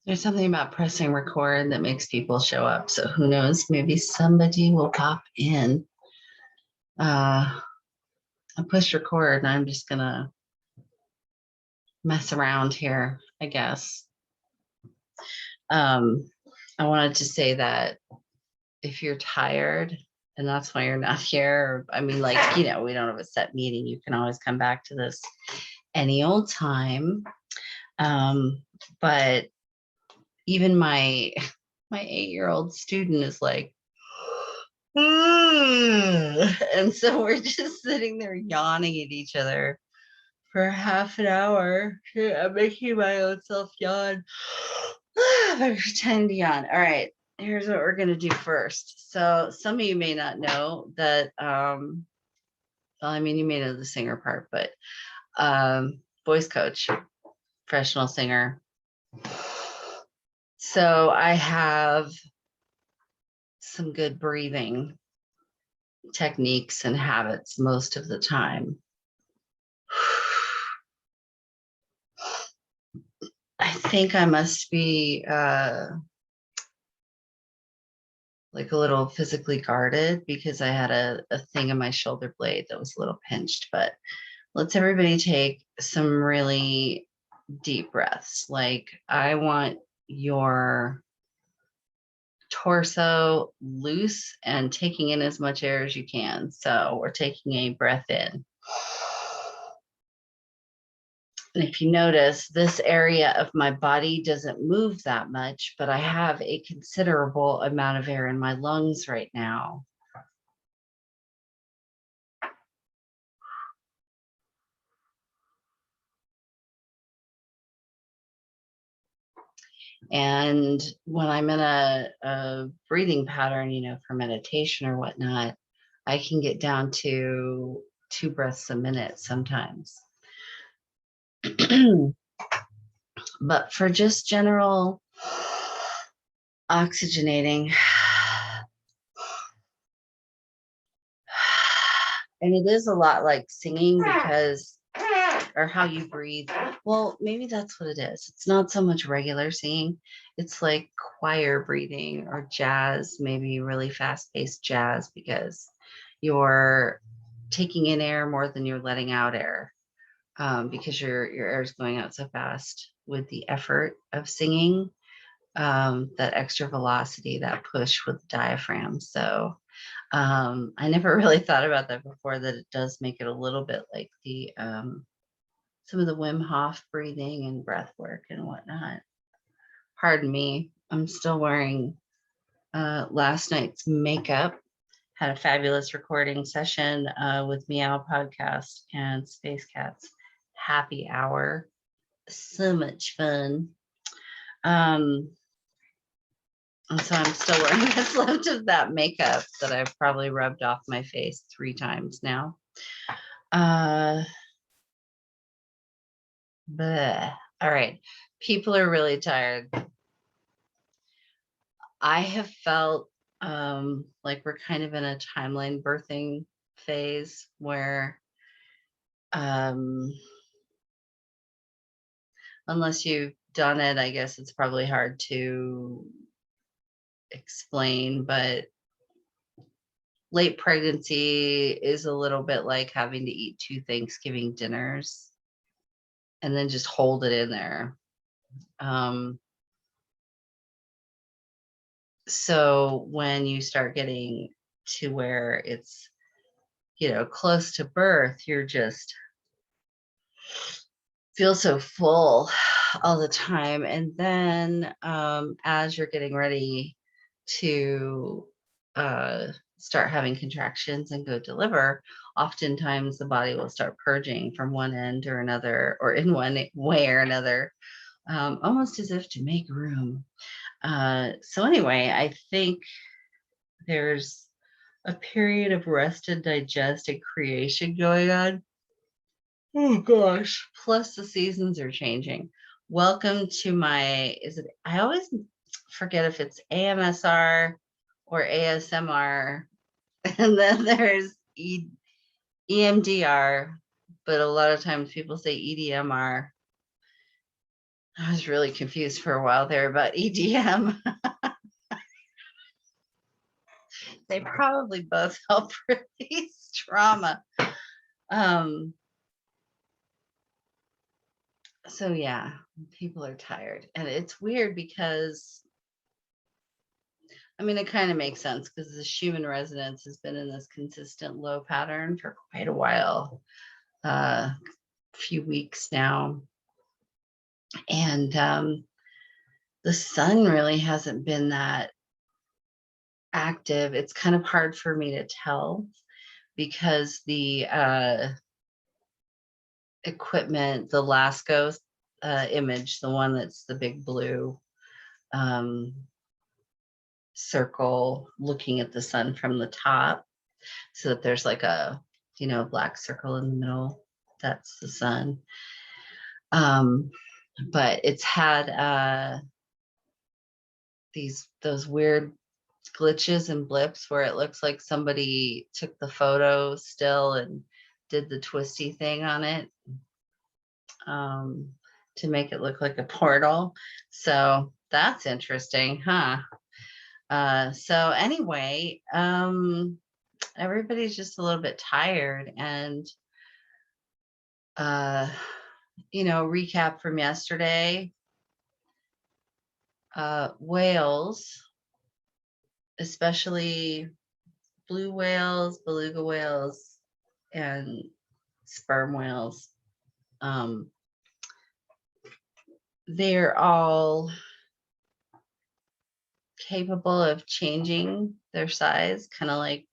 There's something about pressing record that makes people show up. So who knows? Maybe somebody will pop in. I push record and I'm just gonna mess around here, I guess. I wanted to say that if you're tired and that's why you're not here, I mean, like, we don't have a set meeting. You can always come back to this any old time. But even my 8-year-old student is like, and so we're just sitting there yawning at each other for half an hour. I'm making my own self yawn. I pretend to yawn. All right, here's what we're gonna do first. So some of you may not know that. Well, I mean, you may know the singer part, but voice coach, professional singer. So I have some good breathing techniques and habits most of the time. I think I must be like a little physically guarded because I had a thing in my shoulder blade that was a little pinched, but let's everybody take some really deep breaths. Like I want your torso loose and taking in as much air as you can. So we're taking a breath in. And if you notice, this area of my body doesn't move that much, but I have a considerable amount of air in my lungs right now. And when I'm in a breathing pattern, for meditation or whatnot, I can get down to 2 breaths a minute sometimes. But for just general oxygenating, and it is a lot like singing because, or how you breathe. Well, maybe that's what it is. It's not so much regular singing. It's like choir breathing or jazz, maybe really fast-paced jazz, because you're taking in air more than you're letting out air, because your air is going out so fast with the effort of singing, that extra velocity, that push with the diaphragm. So I never really thought about that before, that it does make it a little bit like the some of the Wim Hof breathing and breath work and whatnot. Pardon me, I'm still wearing last night's makeup. Had a fabulous recording session with Meow Podcast and Space Cats Happy Hour. So much fun. And so I'm still wearing what's left of that makeup that I've probably rubbed off my face 3 times now. Bleh. All right. People are really tired. I have felt like we're kind of in a timeline birthing phase where, unless you've done it, I guess it's probably hard to explain, but late pregnancy is a little bit like having to eat 2 Thanksgiving dinners and then just hold it in there. So when you start getting to where it's, close to birth, you're just feel so full all the time. And then as you're getting ready to start having contractions and go deliver, oftentimes the body will start purging from one end or another, or in one way or another, almost as if to make room. So anyway, I think there's a period of rest and digest and creation going on. Oh gosh. Plus the seasons are changing. Welcome to my, I always forget if it's AMSR or ASMR. And then there's EMDR, but a lot of times people say EDMR. I was really confused for a while there about EDM. They probably both help release trauma. So yeah, people are tired. And it's weird because, I mean, it kind of makes sense because the Schumann resonance has been in this consistent low pattern for quite a while, few weeks now. And the sun really hasn't been that active. It's kind of hard for me to tell because the equipment, the LASCO image, the one that's the big blue circle looking at the sun from the top, so that there's like a, black circle in the middle. That's the sun. But it's had those weird glitches and blips where it looks like somebody took the photo still and did the twisty thing on it to make it look like a portal. So that's interesting, huh? So anyway, everybody's just a little bit tired, and recap from yesterday. Whales, especially blue whales, beluga whales, and sperm whales, they're all capable of changing their size, kind of like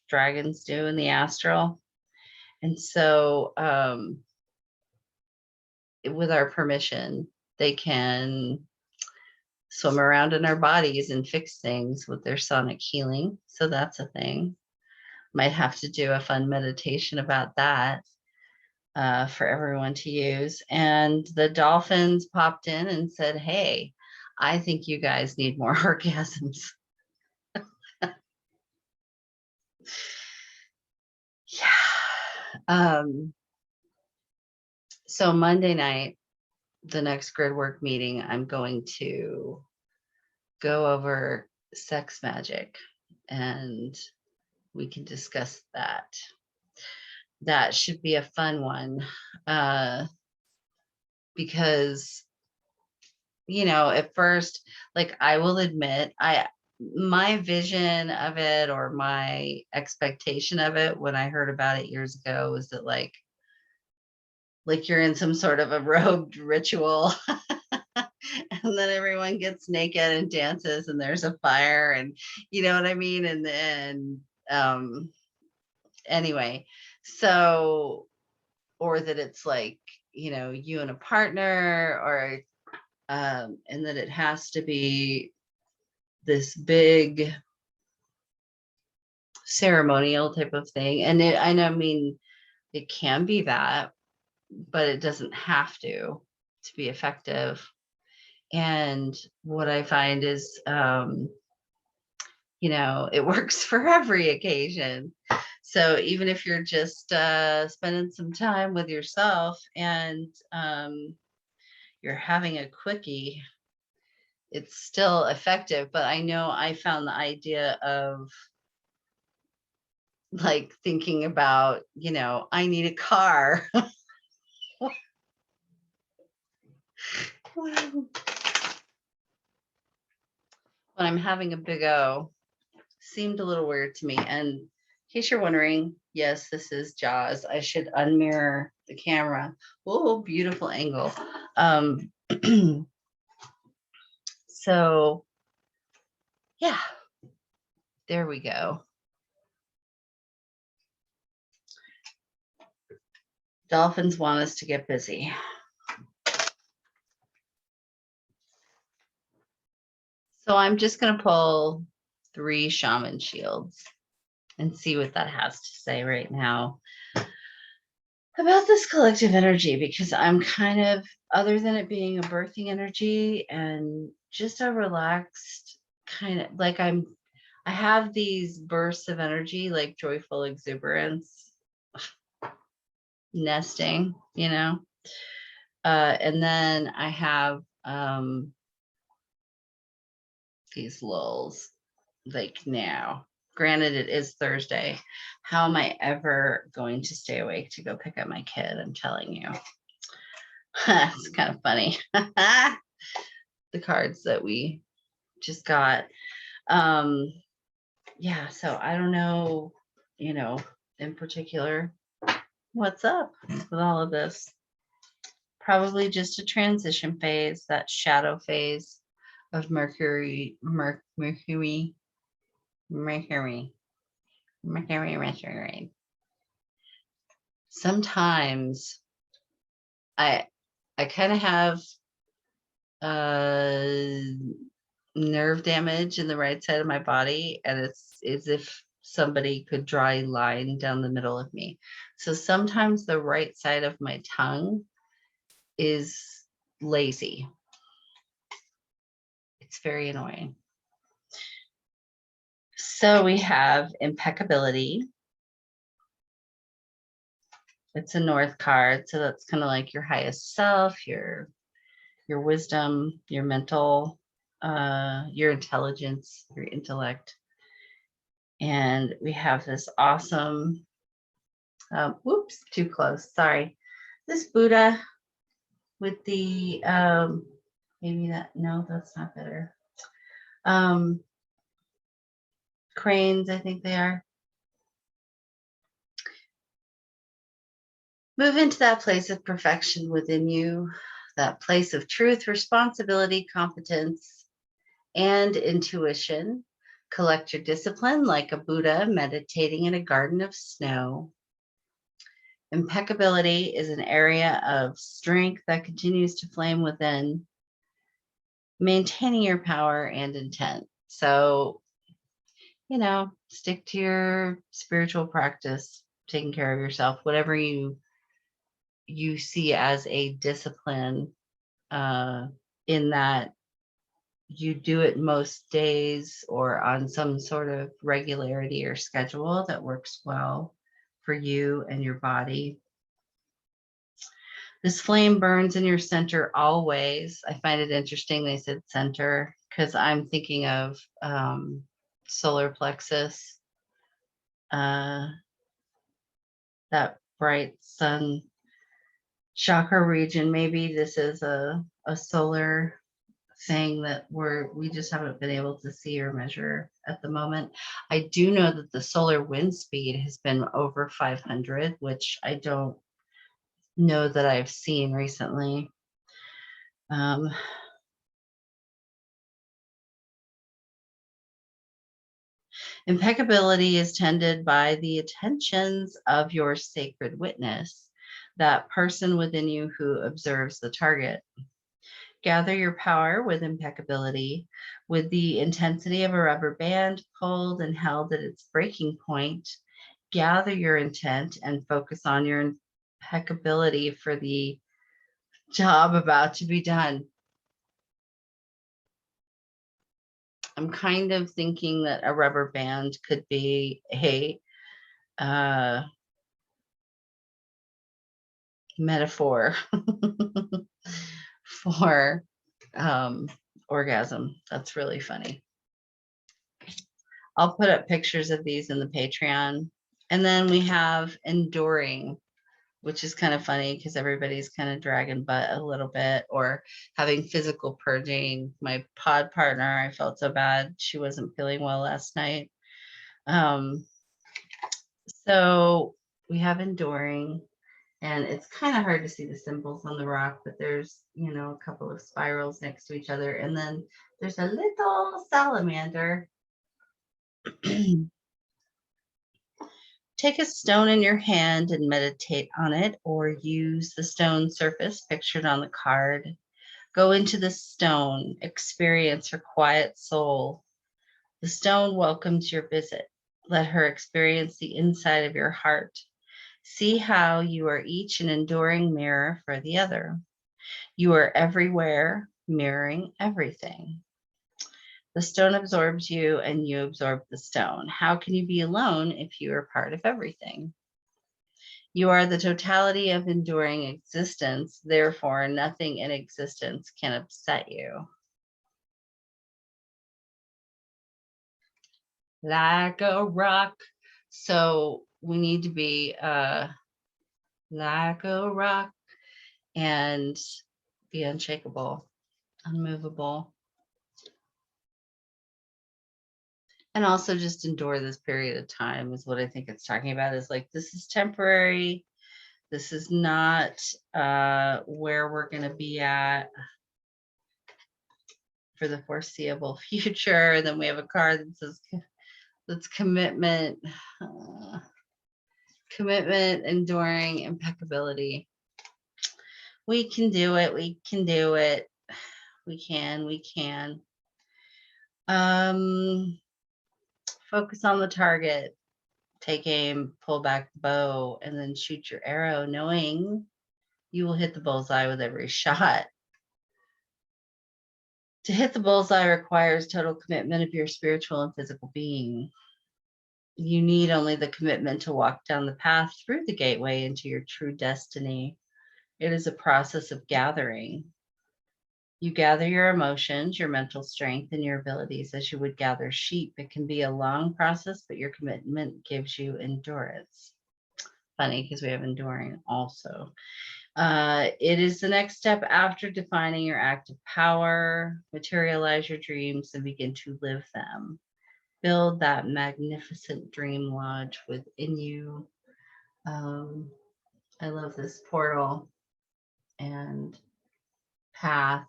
dragons do in the astral. And so, with our permission, they can swim around in our bodies and fix things with their sonic healing. So that's a thing. Might have to do a fun meditation about that for everyone to use. And the dolphins popped in and said, hey, I think you guys need more orgasms. Yeah. So Monday night, the next Gridwork meeting, I'm going to go over sex magic, and we can discuss that. That should be a fun one, because at first, like, I will admit, my vision of it, or my expectation of it when I heard about it years ago, was that like you're in some sort of a robed ritual and then everyone gets naked and dances and there's a fire, and you know what I mean? And then anyway, so, or that it's like, you and a partner, or and that it has to be this big ceremonial type of thing. And I mean, it can be that, but it doesn't have to be effective. And what I find is, it works for every occasion. So even if you're just spending some time with yourself and you're having a quickie, it's still effective. But I know I found the idea of like thinking about, I need a car. When I'm having a big O, seemed a little weird to me. And in case you're wondering, yes, this is Jaws. I should unmirror the camera. Oh, beautiful angle. So yeah, there we go. Dolphins want us to get busy. So I'm just going to pull 3 shaman shields and see what that has to say right now about this collective energy, because I'm kind of, other than it being a birthing energy and just a relaxed kind of, like, I have these bursts of energy, like joyful exuberance, nesting, And then I have these lulls like now. Granted, it is Thursday. How am I ever going to stay awake to go pick up my kid? I'm telling you. It's kind of funny. The cards that we just got. Yeah, so I don't know, in particular, what's up with all of this. Probably just a transition phase, that shadow phase of Mercury retrograde. Sometimes I kind of have nerve damage in the right side of my body, and it's as if somebody could draw a line down the middle of me. So sometimes the right side of my tongue is lazy. It's very annoying. So we have impeccability. It's a North card, so that's kind of like your highest self, your wisdom, your mental, your intelligence, your intellect. And we have this awesome, whoops, too close, sorry. This Buddha with the, maybe that, no, that's not better. Cranes, I think they are. Move into that place of perfection within you, that place of truth, responsibility, competence, and intuition. Collect your discipline like a Buddha meditating in a garden of snow. Impeccability is an area of strength that continues to flame within, maintaining your power and intent. So, stick to your spiritual practice, taking care of yourself, whatever you see as a discipline, in that you do it most days or on some sort of regularity or schedule that works well for you and your body. This flame burns in your center always. I find it interesting they said center because I'm thinking of solar plexus, that bright sun chakra region. Maybe this is a solar thing that we just haven't been able to see or measure at the moment. I do know that the solar wind speed has been over 500, which I don't know that I've seen recently. Impeccability is tended by the attentions of your sacred witness, that person within you who observes the target. Gather your power with impeccability, with the intensity of a rubber band pulled and held at its breaking point. Gather your intent and focus on your impeccability for the job about to be done. I'm kind of thinking that a rubber band could be a metaphor for orgasm. That's really funny. I'll put up pictures of these in the Patreon. And then we have enduring, which is kind of funny because everybody's kind of dragging butt a little bit or having physical purging. My pod partner, I felt so bad. She wasn't feeling well last night. So we have enduring, and it's kind of hard to see the symbols on the rock, but there's, a couple of spirals next to each other. And then there's a little salamander. Take a stone in your hand and meditate on it, or use the stone surface pictured on the card. Go into the stone, experience her quiet soul. The stone welcomes your visit. Let her experience the inside of your heart. See how you are each an enduring mirror for the other. You are everywhere, mirroring everything. The stone absorbs you and you absorb the stone. How can you be alone if you are part of everything? You are the totality of enduring existence. Therefore, nothing in existence can upset you. Like a rock. So we need to be like a rock and be unshakable, unmovable. And also just endure this period of time is what I think it's talking about, is like, this is temporary. This is not where we're going to be at for the foreseeable future. And then we have a card that says that's commitment, commitment, enduring, impeccability. We can do it. We can do it. We can. Focus on the target. Take aim, pull back the bow, and then shoot your arrow, knowing you will hit the bullseye with every shot. To hit the bullseye requires total commitment of your spiritual and physical being. You need only the commitment to walk down the path through the gateway into your true destiny. It is a process of gathering. You gather your emotions, your mental strength, and your abilities as you would gather sheep. It can be a long process, but your commitment gives you endurance. Funny, because we have enduring also. It is the next step after defining your active power. Materialize your dreams and begin to live them. Build that magnificent dream lodge within you. I love this portal and path.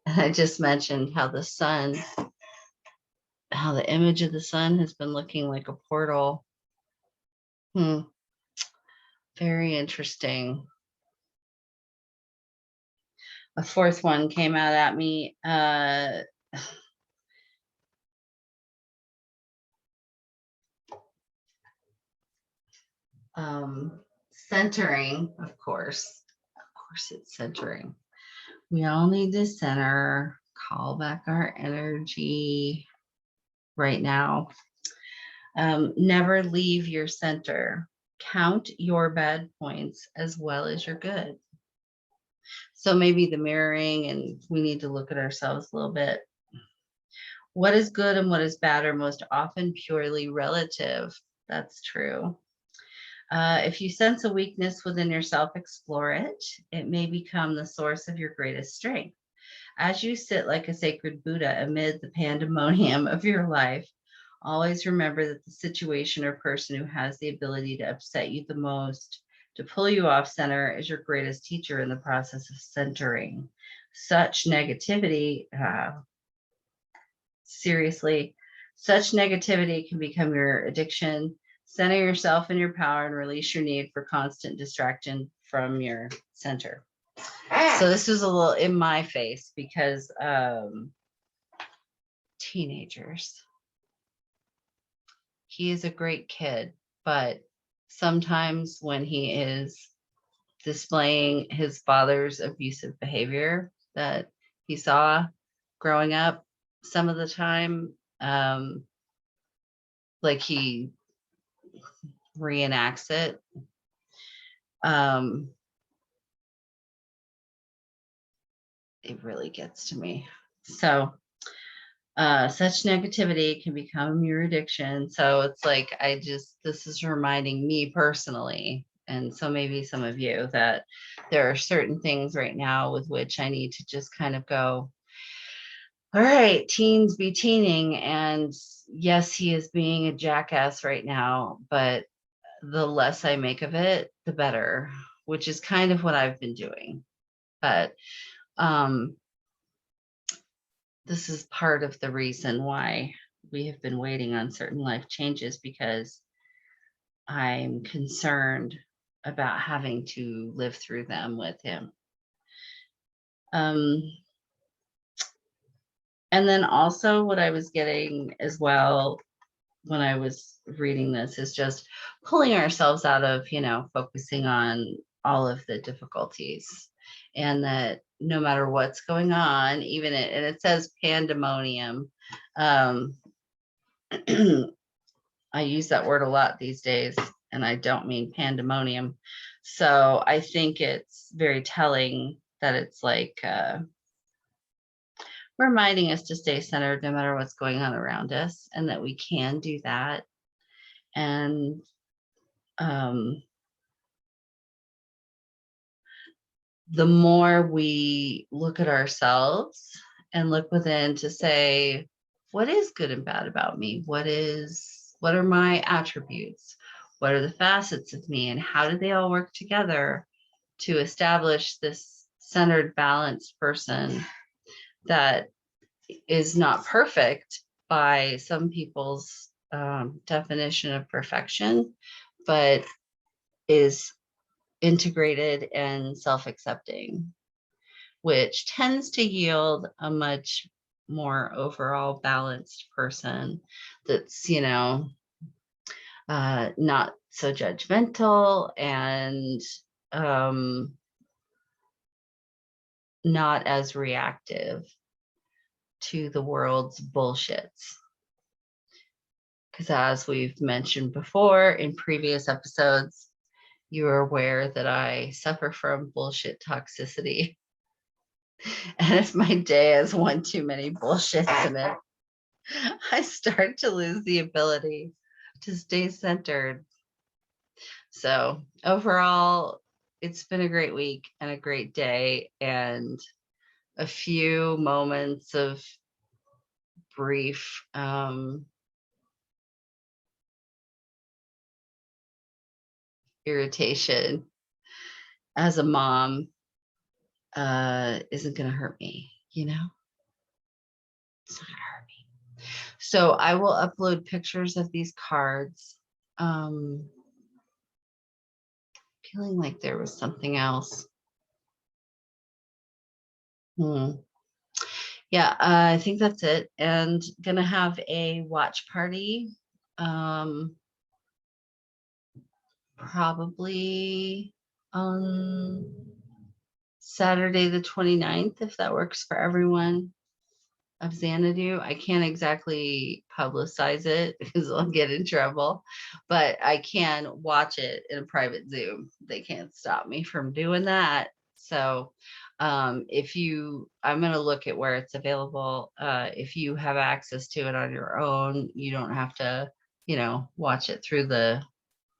And I just mentioned how the sun, how the image of the sun has been looking like a portal. Very interesting. A fourth one came out at me. Centering, of course. Of course, it's centering. We all need to center, call back our energy right now. Never leave your center. Count your bad points as well as your good. So maybe the mirroring, and we need to look at ourselves a little bit. What is good and what is bad are most often purely relative. That's true. If you sense a weakness within yourself, explore it. It may become the source of your greatest strength. As you sit like a sacred Buddha amid the pandemonium of your life, always remember that the situation or person who has the ability to upset you the most, to pull you off center, is your greatest teacher in the process of centering. Such negativity, seriously, such negativity can become your addiction. Center yourself in your power and release your need for constant distraction from your center. So this was a little in my face because teenagers. He is a great kid, but sometimes when he is displaying his father's abusive behavior that he saw growing up, some of the time, like he reenacts it. It really gets to me. So such negativity can become your addiction. So it's like, this is reminding me personally, and so maybe some of you, that there are certain things right now with which I need to just kind of go, all right, teens be teening. And yes, he is being a jackass right now, but the less I make of it, the better, which is kind of what I've been doing. But this is part of the reason why we have been waiting on certain life changes, because I'm concerned about having to live through them with him. And then also what I was getting as well when I was reading this is just pulling ourselves out of, focusing on all of the difficulties, and that no matter what's going on, even and it says pandemonium. I use that word a lot these days. and I don't mean pandemonium. So I think it's very telling that it's like reminding us to stay centered no matter what's going on around us, and that we can do that. And the more we look at ourselves and look within to say, what is good and bad about me? What are my attributes? What are the facets of me? And how do they all work together to establish this centered, balanced person that is not perfect by some people's definition of perfection, but is integrated and self-accepting, which tends to yield a much more overall balanced person that's, not so judgmental and not as reactive to the world's bullshits. Because as we've mentioned before in previous episodes, you are aware that I suffer from bullshit toxicity. And if my day has one too many bullshits in it, I start to lose the ability to stay centered. So overall, it's been a great week and a great day, and a few moments of brief irritation as a mom isn't going to hurt me, It's not going to hurt me. So I will upload pictures of these cards. Feeling like there was something else. Yeah, I think that's it. And gonna have a watch party. Probably on Saturday the 29th, if that works for everyone, of Xanadu. I can't exactly publicize it because I'll get in trouble, but I can watch it in a private Zoom. They can't stop me from doing that. So I'm going to look at where it's available. If you have access to it on your own, you don't have to, watch it through the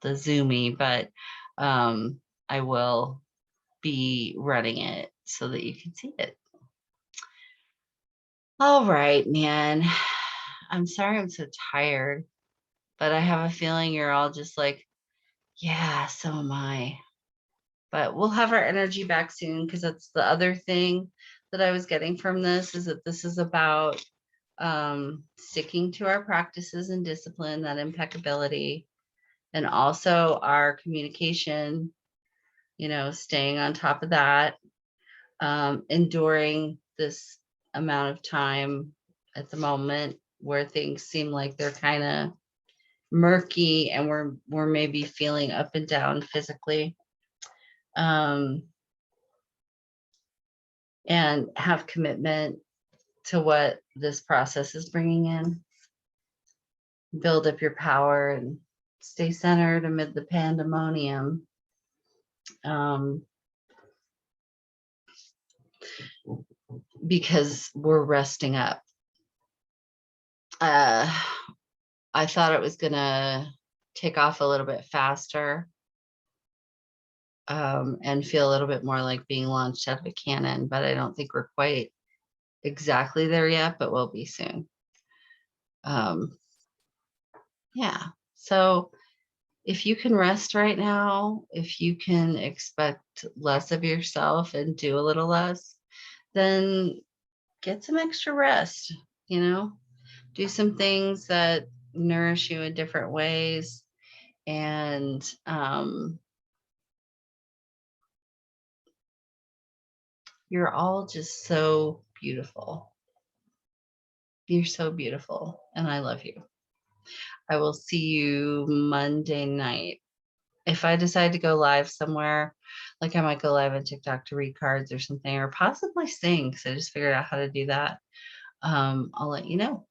Zoomy, but I will be running it so that you can see it. All right, man. I'm sorry I'm so tired, but I have a feeling you're all just like, yeah, so am I. But we'll have our energy back soon, because that's the other thing that I was getting from this, is that this is about sticking to our practices and discipline, that impeccability, and also our communication, staying on top of that, enduring this amount of time at the moment where things seem like they're kind of murky and we're maybe feeling up and down physically, and have commitment to what this process is bringing in. Build up your power and stay centered amid the pandemonium. Because we're resting up. I thought it was gonna take off a little bit faster, and feel a little bit more like being launched out of a cannon, but I don't think we're quite exactly there yet, but we'll be soon. Yeah, so if you can rest right now, if you can expect less of yourself and do a little less, then get some extra rest, do some things that nourish you in different ways. And you're all just so beautiful. You're so beautiful, and I love you. I will see you Monday night. If I decide to go live somewhere, like I might go live on TikTok to read cards or something, or possibly sing, because I just figured out how to do that, I'll let you know.